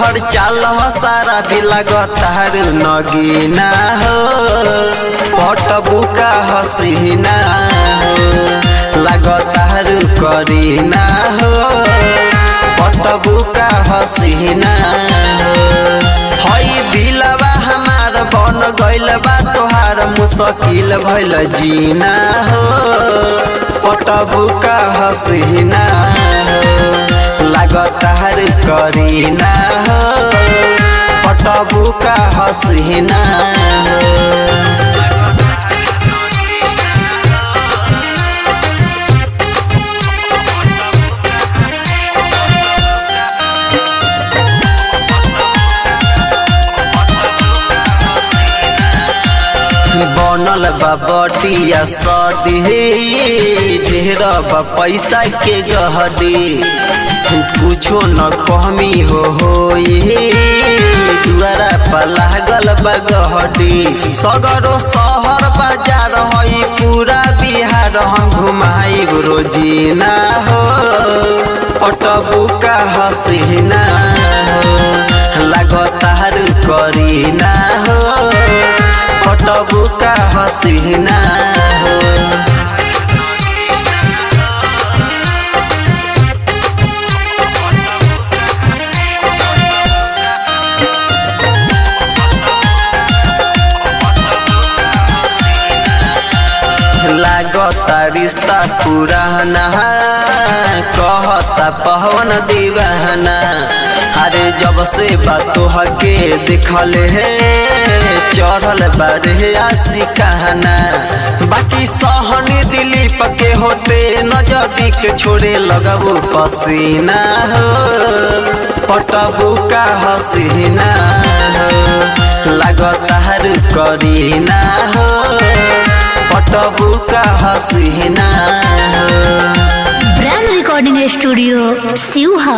तोहर चालवा सारा भी लगतार नगीना हो पटबुका हसीना हो लगतार करीना हो पटबुका हसीना हो हई दिलवा हमार बन गइल बा तोहार मुश्किल भइल जीना हो पटबुका हसीना हो लगतार करीना हो पटबुका हसीना हो बनल बा बटिया सदी ढेर बा पैसा के गहदी कुछो न कमी होई दुआरा पर लागल बा गहदी सगरो शहर बाजार हई पूरा बिहार हम घुमाई रोजीना हो पटबुका हसीना हो लगतार करीना हो पटबुका हसीना हो लागता रिश्ता पुराना कहता पवन दीवाना अरे जब से बातों हके दिखले है चढ़ल बारे आशिकाना बाकी सहनी दिलीप के होते नजदीक छोड़े लगबू पसीना हो पटबुका हसीना हो लगतार करीना हो पटबुका हसीना हो। Brand recording studio सिवहा।